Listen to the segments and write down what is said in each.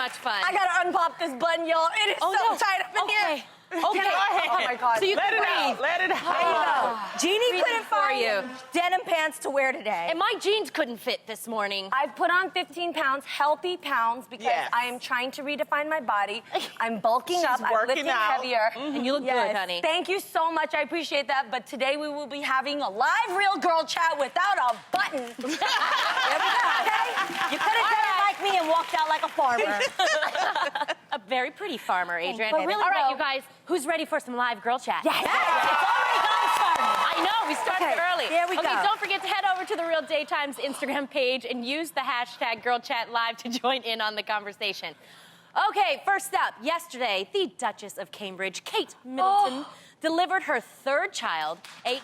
much fun. I gotta unpop this bun, y'all. It is so tight up in here. Okay. Go ahead. Oh my God. So you Let can it breathe. out. Let it out. Jeannie Breathing couldn't for find you. denim pants to wear today. And my jeans couldn't fit this morning. I've put on 15 pounds, healthy pounds, because Yes. I am trying to redefine my body. I'm bulking up. I'm working lifting out. heavier. And you look good, honey. Thank you so much. I appreciate that. But today we will be having a live real girl chat without a button. There we go, okay? You could have done it like me and walked out like a farmer. A very pretty farmer, Adrian. But really, all right, though- you guys, who's ready for some live girl chat? Yes. It's already gone started. I know, we started Okay, early. there we Okay, go. don't forget to head over to the Real Daytimes Instagram page and use the hashtag #GirlChatLive to join in on the conversation. Okay, first up, yesterday, the Duchess of Cambridge, Kate Middleton, delivered her third child, a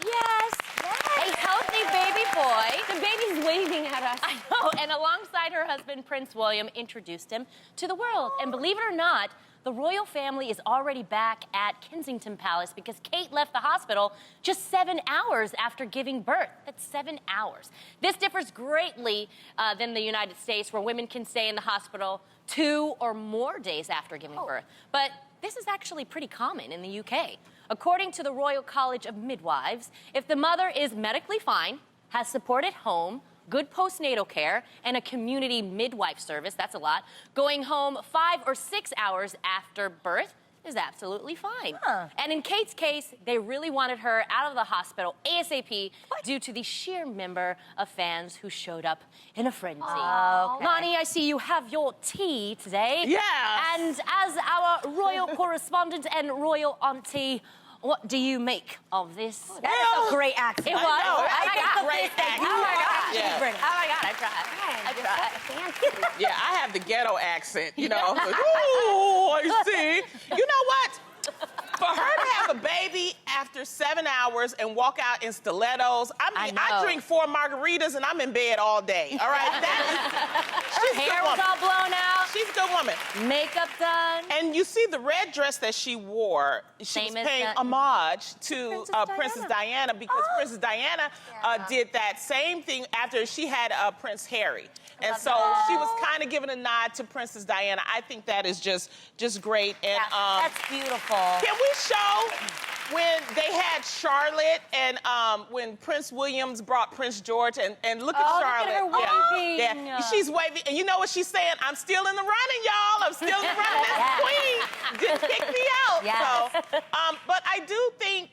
healthy baby boy. The baby's waving at us. I know, and alongside her husband, Prince William, introduced him to the world. And believe it or not, the royal family is already back at Kensington Palace because Kate left the hospital just 7 hours after giving birth. That's 7 hours. This differs greatly than the United States, where women can stay in the hospital 2 or more days after giving birth. But this is actually pretty common in the UK. According to the Royal College of Midwives, if the mother is medically fine, has support at home, good postnatal care, and a community midwife service, that's a lot, going home 5 or 6 hours after birth is absolutely fine. And in Kate's case, they really wanted her out of the hospital ASAP due to the sheer number of fans who showed up in a frenzy. Lonnie, I see you have your tea today. Yes. And as our royal correspondent and royal auntie, what do you make of this? That is a great accent. It was. I think got great this thing. accent. Oh my God. Yeah. Oh my God, I tried. I tried. Yeah, I have the ghetto accent, you know. Ooh, I see. You know what? For her to have a baby after 7 hours and walk out in stilettos, I mean, I know. drink 4 margaritas and I'm in bed all day. All right, she's a Hair good was woman. all blown out. She's a good woman. Makeup done. And you see the red dress that she wore, she Same was as paying that- homage to Princess Princess Diana because Princess Diana did that same thing after she had Prince Harry. And so she was kind of giving a nod to Princess Diana. I think that is just great. And That's beautiful. can we show when they had Charlotte and when Prince Williams brought Prince George and look at Charlotte. look at her waving. Yeah. She's waving. And you know what she's saying? I'm still in the running, y'all. I'm still in the running. This queen didn't kick me out. Yes. So, but I do think,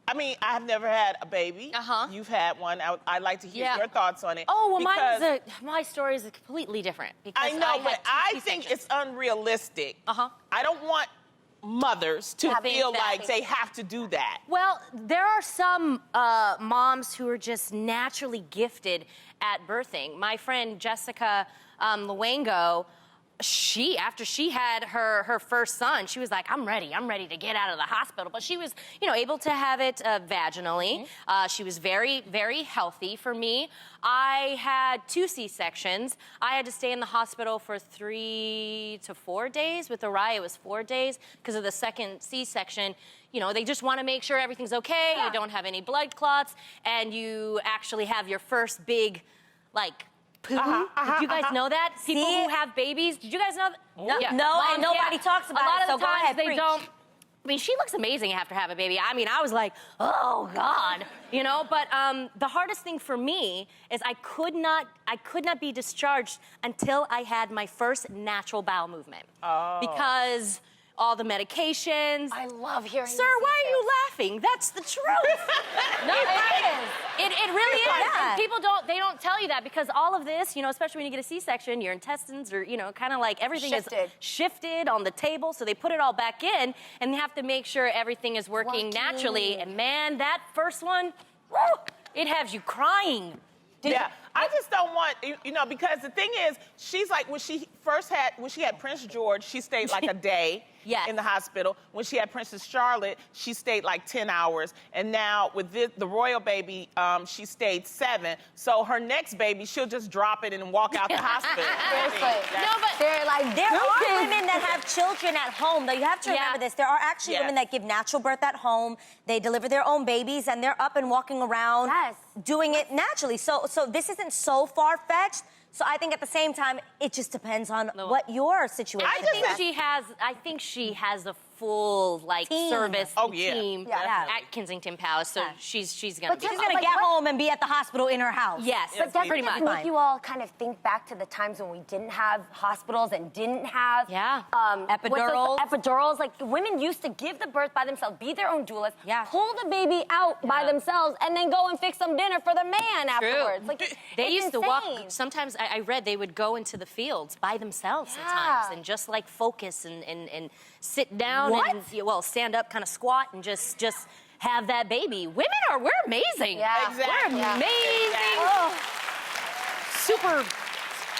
I mean, I have never had a baby. You've had one. I'd like to hear your thoughts on it. Oh, well, because my story is completely different. Because I know, but had I two think C-sections. it's unrealistic. I don't want mothers to feel like they have to do that. Well, there are some moms who are just naturally gifted at birthing. My friend Jessica Luengo, after she had her first son, she was like, I'm ready to get out of the hospital. But she was, able to have it vaginally. She was very, very healthy. For me, I had 2 C-sections. I had to stay in the hospital for 3 to 4 days. With Araya, it was 4 days because of the second C-section. They just want to make sure everything's okay, you don't have any blood clots, and you actually have your first big, poo. Did you guys know that? People who have babies, did you guys know that? No, and nobody talks about it, A lot so of the go times ahead, they preach. don't. I mean, she looks amazing after having a baby. I mean, I was like, oh God, But the hardest thing for me is I could not be discharged until I had my first natural bowel movement. Because all the medications. I love hearing Sir, why are you laughing? That's the truth. No, it is. It really is. Yeah. And people don't tell you that because all of this, especially when you get a C-section, your intestines are, kind of like everything is shifted on the table. So they put it all back in and they have to make sure everything is working naturally. And man, that first one, woo, it has you crying. I just don't want, because the thing is, she's like, when she had Prince George, she stayed like a day in the hospital. When she had Princess Charlotte, she stayed like 10 hours. And now with the royal baby, she stayed 7. So her next baby, she'll just drop it and walk out the hospital. Seriously. No, but There are women that have children at home, though. You have to remember this. There are actually women that give natural birth at home. They deliver their own babies, and they're up and walking around doing it naturally. So this isn't so far-fetched. So I think at the same time, it just depends on what your situation is. I think she has a full service team at Kensington Palace, so she's gonna be. She's gonna get home and be at the hospital in her house. Yes, but doesn't pretty much. it make you all kind of think back to the times when we didn't have hospitals and didn't have epidurals? Like women used to give the birth by themselves, be their own doulas, pull the baby out by themselves, and then go and fix some dinner for the man afterwards. Like they used to walk. Sometimes I read they would go into the fields by themselves at times and just focus and sit down and stand up, kind of squat, and just have that baby. We're amazing. Yeah, exactly. We're amazing.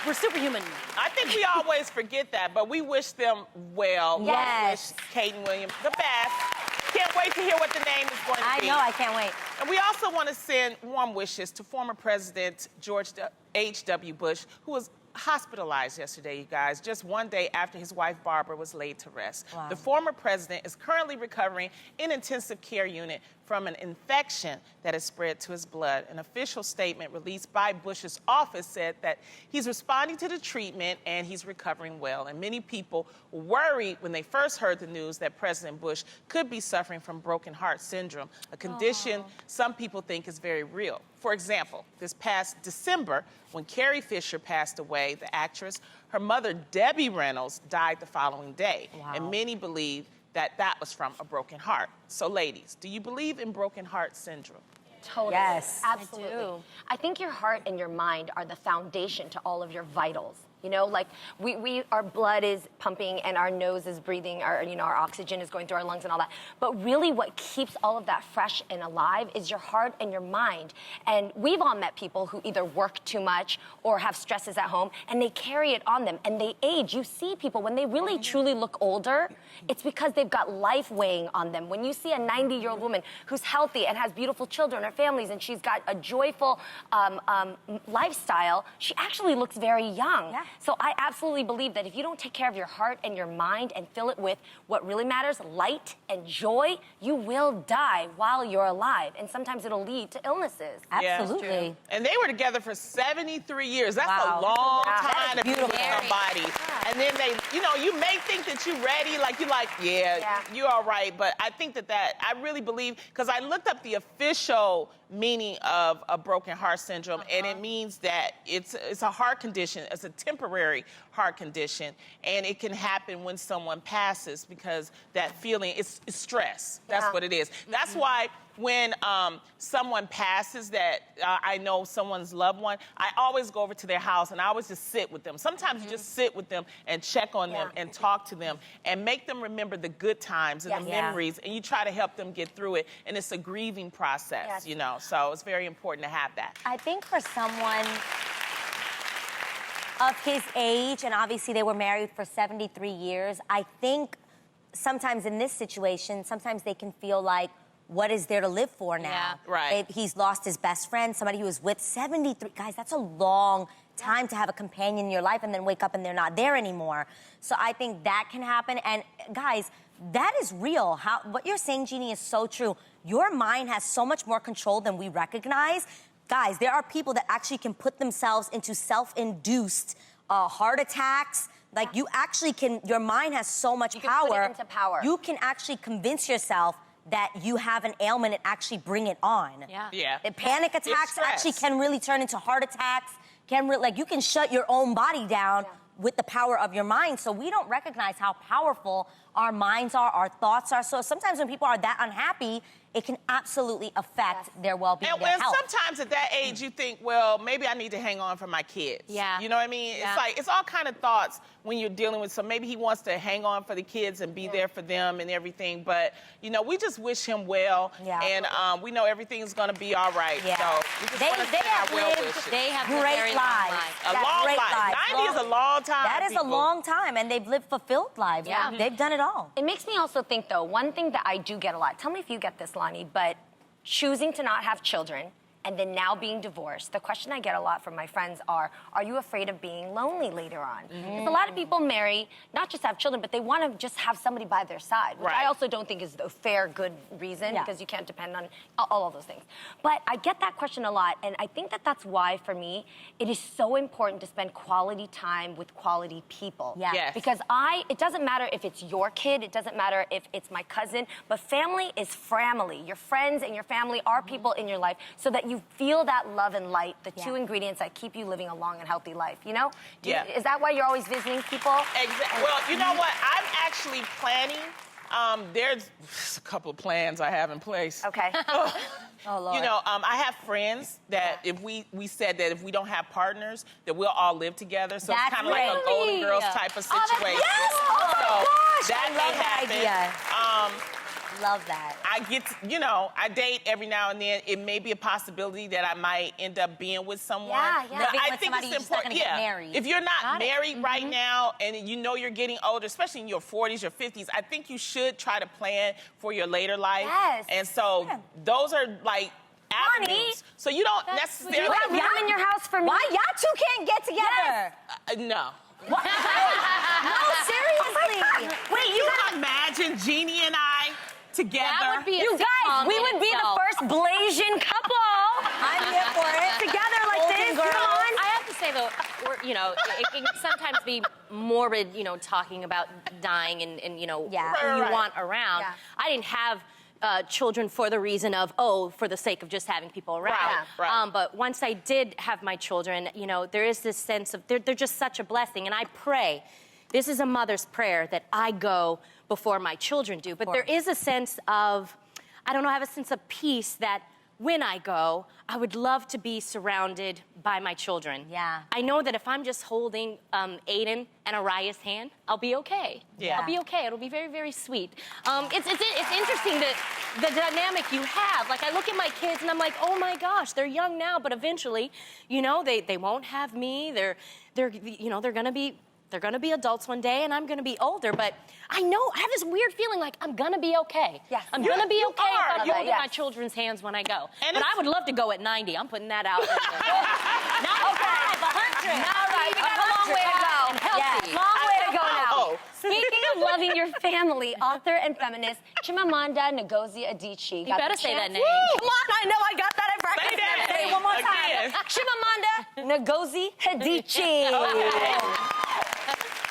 We're superhuman. I think we always forget that, but we wish them well. Yes. We wish Kate and William the best. Can't wait to hear what the name is going to be. I know, I can't wait. And we also want to send warm wishes to former President George H.W. Bush, who was hospitalized yesterday, you guys, just one day after his wife Barbara was laid to rest. Wow. The former president is currently recovering in intensive care unit from an infection that has spread to his blood. An official statement released by Bush's office said that he's responding to the treatment and he's recovering well. And many people worried when they first heard the news that President Bush could be suffering from broken heart syndrome, a condition some people think is very real. For example, this past December, when Carrie Fisher passed away, the actress, her mother, Debbie Reynolds, died the following day. Wow. And many believe that was from a broken heart. So ladies, do you believe in broken heart syndrome? Totally. Yes. Absolutely. I think your heart and your mind are the foundation to all of your vitals. You know, like our blood is pumping and our nose is breathing, our oxygen is going through our lungs and all that. But really what keeps all of that fresh and alive is your heart and your mind. And we've all met people who either work too much or have stresses at home and they carry it on them and they age. You see people when they really truly look older, it's because they've got life weighing on them. When you see a 90-year-old woman who's healthy and has beautiful children or families and she's got a joyful lifestyle, she actually looks very young. Yeah. So I absolutely believe that if you don't take care of your heart and your mind and fill it with what really matters, light and joy, you will die while you're alive. And sometimes it'll lead to illnesses. Absolutely. Yeah, and they were together for 73 years. That's Wow. a long That time is to be with beautiful. somebody. And then they, you may think that you're ready, you're all right. But I think that I really believe, because I looked up the official meaning of a broken heart syndrome, and it means that it's a heart condition. It's a temporary heart condition, and it can happen when someone passes because that feeling is stress. That's what it is. That's why when someone passes that I know someone's loved one, I always go over to their house and I always just sit with them. Sometimes you just sit with them and check on them and talk to them and make them remember the good times and the memories, and you try to help them get through it. And it's a grieving process, so it's very important to have that. I think for someone of his age, and obviously they were married for 73 years, I think sometimes in this situation, sometimes they can feel like, what is there to live for now? Yeah. Right. He's lost his best friend, somebody he was with 73. Guys, that's a long time to have a companion in your life and then wake up and they're not there anymore. So I think that can happen. And guys, that is real. What you're saying, Jeannie, is so true. Your mind has so much more control than we recognize. Guys, there are people that actually can put themselves into self-induced heart attacks. Like you actually can, your mind has so much power. Put it into power. You can actually convince yourself that you have an ailment and actually bring it on. Yeah. Panic attacks actually can really turn into heart attacks. You can shut your own body down with the power of your mind. So we don't recognize how powerful our minds are, our thoughts are. So sometimes when people are that unhappy, it can absolutely affect their well-being, And their health. sometimes at that age, you think, well, maybe I need to hang on for my kids. Yeah. You know what I mean? Yeah. It's all kind of thoughts when you're dealing with maybe he wants to hang on for the kids and be there for them and everything. But, we just wish him well. Yeah. And we know everything's going to be all right. Yeah. So we just want to send our well wishes. They have Great very lives. long lives. A long Great life. lives. 90 is a long time. That is people. a long time, and they've lived fulfilled lives. Yeah. They've done it all. It makes me also think, though, one thing that I do get a lot, tell me if you get this, Lonnie, but choosing to not have children and then now being divorced, the question I get a lot from my friends are you afraid of being lonely later on? Because a lot of people marry, not just have children, but they want to just have somebody by their side, which I also don't think is a fair, good reason, because you can't depend on all of those things. But I get that question a lot, and I think that that's why, for me, it is so important to spend quality time with quality people. Yeah. Yes. Because it doesn't matter if it's your kid, it doesn't matter if it's my cousin, but family is family. Your friends and your family are people in your life, so that you feel that love and light, the two ingredients that keep you living a long and healthy life, you know? Is that why you're always visiting people? Exactly. Well, you know what? I'm actually planning. There's a couple of plans I have in place. Okay. Oh, Lord. You know, I have friends that if we said that if we don't have partners, that we'll all live together. So That's it's kind of like a Golden Girls type of situation. Yes! Oh, my gosh! That I may love that happen. idea. Love that. I get to, you know, I date every now and then. It may be a possibility that I might end up being with someone. Yeah. But Living I with think somebody, it's you're just not important. gonna get married. If you're not married right now and you know you're getting older, especially in your 40s, your 50s, I think you should try to plan for your later life. Yes. And so those are like avenues. So you don't Do you necessarily. have room in your house for me? Why y'all two can't get together? No. No, seriously. Wait, you imagine Jeannie and I together? That would be a You guys, sitcom we in would be the itself. first Blasian couple. I'm here for it. Together like Golden this, Girls. come on. I have to say though, you know, it can sometimes be morbid, you know, talking about dying and you know, who you want around. Yeah. I didn't have children for the reason of, for the sake of just having people around. Right. But once I did have my children, you know, there is this sense of, they're just such a blessing. And I pray, this is a mother's prayer, that I go before my children do. But there is a sense of, I don't know, I have a sense of peace that when I go, I would love to be surrounded by my children. Yeah. I know that if I'm just holding Aiden and Araya's hand, I'll be okay. Yeah. I'll be okay. It'll be very, very sweet. It's interesting that the dynamic you have. Like, I look at my kids and I'm like, oh my gosh, they're young now, but eventually, you know, they won't have me. They're gonna be adults one day, and I'm gonna be older. But I know I have this weird feeling like I'm gonna be okay. Yes. I'm gonna be okay if I'm You holding are. my children's hands when I go. And but it's- I would love to go at 90. I'm putting that out. Not 100. All right, we got a long way to go. And healthy. Yes, long way to go now. Oh. Speaking of loving your family, author and feminist Chimamanda Ngozi Adichie. You better say that name. Come on, I know I got that at breakfast. Say that. Say it one more Again. time. Chimamanda Ngozi Adichie.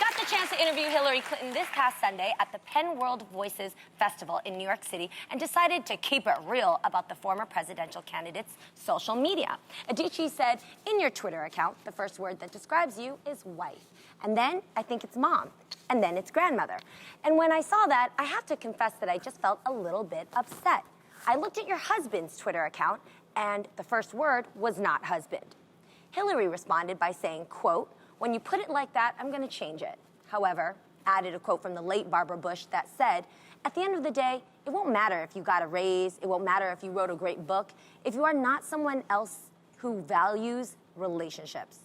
Got the chance to interview Hillary Clinton this past Sunday at the Penn World Voices Festival in New York City and decided to keep it real about the former presidential candidate's social media. Adichie said, in your Twitter account, the first word that describes you is wife. And then I think it's mom. And then it's grandmother. And when I saw that, I have to confess that I just felt a little bit upset. I looked at your husband's Twitter account, and the first word was not husband. Hillary responded by saying, quote, when you put it like that, I'm going to change it. However, added a quote from the late Barbara Bush that said, at the end of the day, it won't matter if you got a raise, it won't matter if you wrote a great book, if you are not someone else who values relationships.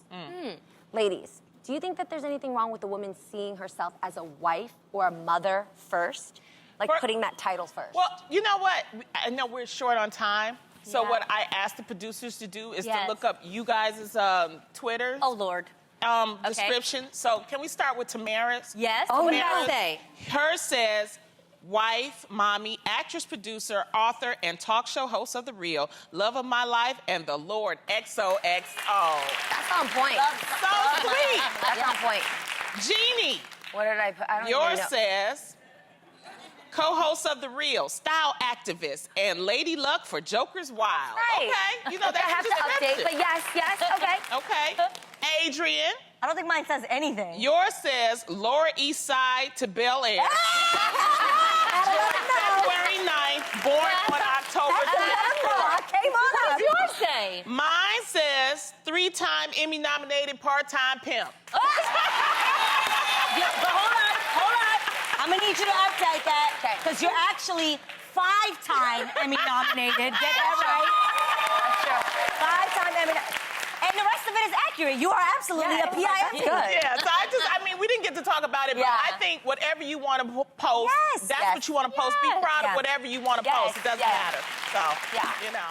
Ladies, do you think that there's anything wrong with a woman seeing herself as a wife or a mother first? Like putting that title first? Well, you know what? I know we're short on time. So what I asked the producers to do is to look up you guys' Twitter. Oh, Lord. Description. So can we start with Tamara's? Yes. Oh, What no. does it say? Hers says, wife, mommy, actress, producer, author, and talk show host of The Real, love of my life, and the Lord XOXO. That's on point. So sweet. That's on point. Jeannie, What did I put? I don't even yours know. says, co-host of The Real, style activist, and Lady Luck for Joker's Wild. Right. Okay. You know, that's I have to update, but yes, okay. Okay. Adrian, I don't think mine says anything. yours says Lower East Side to Bel Air. February 9th, born on October 24th. Came on What up. does yours say? Mine says 3-time Emmy-nominated part-time pimp. But hold on. I'm gonna need you to update that. Okay. Because you're actually 5-time Emmy nominated. Get that right? That's true. 5-time Emmy. And the rest of it is accurate. You are absolutely a PIF. That's good. Yeah, so I mean, we didn't get to talk about it, but Yeah. I think whatever you want to post, Yes. that's Yes. what you want to post. Be Yes. proud Yeah. of whatever you want to Yes. post. It doesn't Yes. matter. So, Yeah. you know.